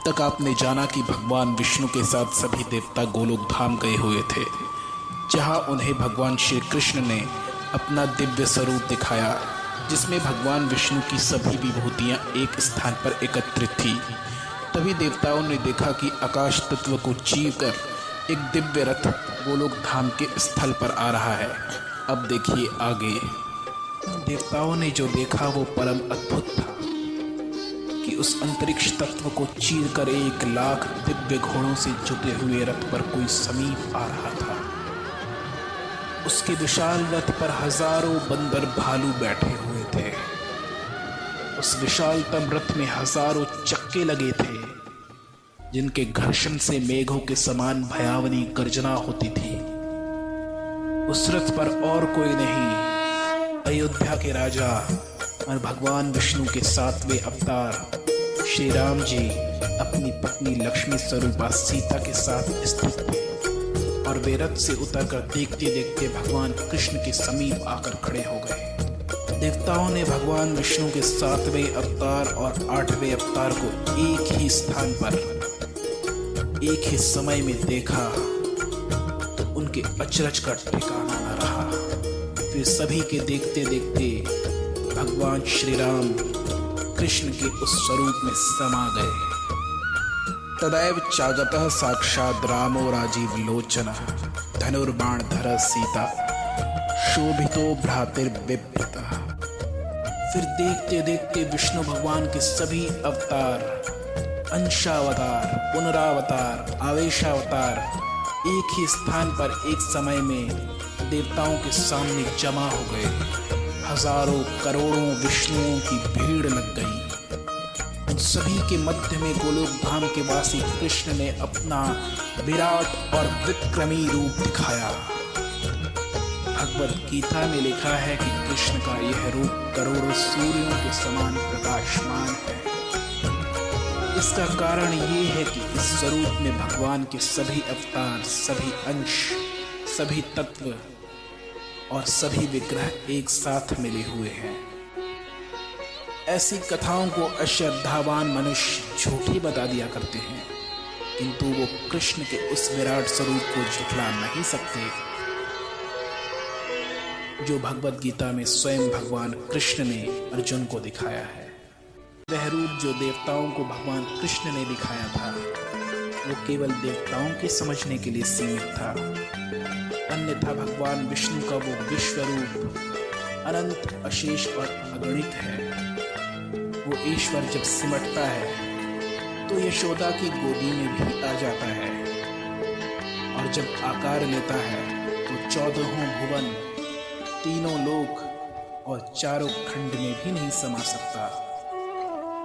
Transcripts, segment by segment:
तक आपने जाना कि भगवान विष्णु के साथ सभी देवता गोलोक धाम गए हुए थे, जहां उन्हें भगवान श्री कृष्ण ने अपना दिव्य स्वरूप दिखाया, जिसमें भगवान विष्णु की सभी विभूतियां एक स्थान पर एकत्रित थी। तभी देवताओं ने देखा कि आकाश तत्व को चीरकर एक दिव्य रथ गोलोक धाम के स्थल पर आ रहा है। अब देखिए आगे। देवताओं ने जो देखा वो परम अद्भुत था कि उस अंतरिक्ष तत्व को चीरकर 1,00,000 दिव्य घोड़ों से जुटे हुए रथ पर कोई समीप आ रहा था। उसके विशाल रथ पर हजारों बंदर भालू बैठे हुए थे। उस विशालतम रथ में हजारों चक्के लगे थे, जिनके घर्षण से मेघों के समान भयावनी गर्जना होती थी। उस रथ पर और कोई नहीं, अयोध्या के राजा और भगवान विष्णु के 7वें अवतार श्री राम जी अपनी पत्नी लक्ष्मी स्वरूपा सीता के साथ स्थित थे, और वे रथ से उतरकर देखते देखते भगवान कृष्ण के समीप आकर खड़े हो गए। देवताओं ने भगवान विष्णु के 7वें अवतार और 8वें अवतार को एक ही स्थान पर एक ही समय में देखा तो उनके अचरज का ठिकाना न रहा। वे सभी के देखते देखते भगवान श्री राम कृष्ण के उस स्वरूप में समा गए। तदैव चागतः साक्षात् रामो राजीव लोचनः धनुर्बाणधरः सीता शोभितो भ्रातर्बिभ्रतः। फिर देखते देखते विष्णु भगवान के सभी अवतार, अंशावतार, पुनरावतार, आवेशावतार एक ही स्थान पर एक समय में देवताओं के सामने जमा हो गए। हजारों करोड़ों विष्णुओं की भीड़ लग गई। उन सभी के मध्य में गोलोक धाम के वासी कृष्ण ने अपना विराट और विक्रमी रूप दिखाया। भगवत गीता में लिखा है कि कृष्ण का यह रूप करोड़ों सूर्यों के समान प्रकाशमान है। इसका कारण ये है कि इस स्वरूप में भगवान के सभी अवतार, सभी अंश, सभी तत्व और सभी विग्रह एक साथ मिले हुए हैं। ऐसी कथाओं को अश्रद्धावान मनुष्य झूठी बता दिया करते हैं, किंतु वो कृष्ण के उस विराट स्वरूप को झुठला नहीं सकते जो भगवत गीता में स्वयं भगवान कृष्ण ने अर्जुन को दिखाया है। वह रूप जो देवताओं को भगवान कृष्ण ने दिखाया था, वो केवल देवताओं के समझने के लिए सीमित था। अन्यथा भगवान विष्णु का वो विश्व रूप अनंत, अशेष और अगणित है। वो ईश्वर जब सिमटता है तो यशोदा की गोदी में भी आ जाता है, और जब आकार लेता है तो 14 भुवन, 3 लोक और 4 खंड में भी नहीं समा सकता।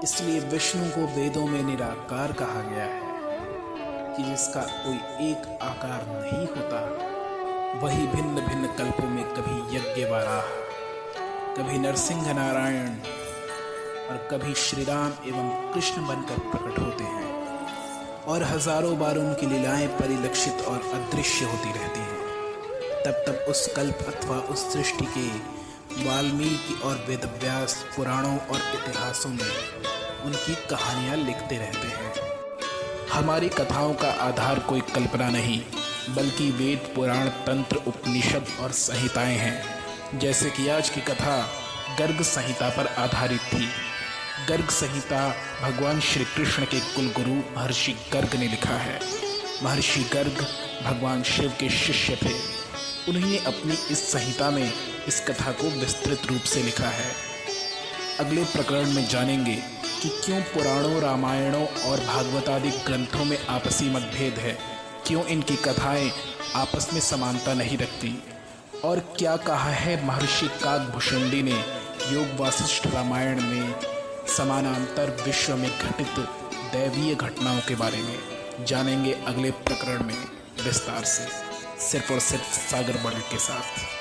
इसलिए विष्णु को वेदों में निराकार कहा गया है कि जिसका कोई एक आकार नहीं होता। वही भिन्न भिन्न कल्पों में कभी यज्ञ वराह, कभी नरसिंह नारायण और कभी श्री राम एवं कृष्ण बनकर प्रकट होते हैं, और हजारों बार उनकी लीलाएं परिलक्षित और अदृश्य होती रहती हैं। तब तब उस कल्प अथवा उस सृष्टि के वाल्मीकि और वेदव्यास पुराणों और इतिहासों में उनकी कहानियां लिखते रहते हैं। हमारी कथाओं का आधार कोई कल्पना नहीं, बल्कि वेद, पुराण, तंत्र, उपनिषद और संहिताएं हैं। जैसे कि आज की कथा गर्ग संहिता पर आधारित थी। गर्ग संहिता भगवान श्री कृष्ण के कुलगुरु महर्षि गर्ग ने लिखा है। महर्षि गर्ग भगवान शिव के शिष्य थे। उन्होंने अपनी इस संहिता में इस कथा को विस्तृत रूप से लिखा है। अगले प्रकरण में जानेंगे कि क्यों पुराणों, रामायणों और भागवतादि ग्रंथों में आपसी मतभेद है, क्यों इनकी कथाएं आपस में समानता नहीं रखती, और क्या कहा है महर्षि काकभूषुंडी ने योग वासिष्ठ रामायण में समानांतर विश्व में घटित दैवीय घटनाओं के बारे में। जानेंगे अगले प्रकरण में विस्तार से, सिर्फ और सिर्फ सागर बड़े के साथ।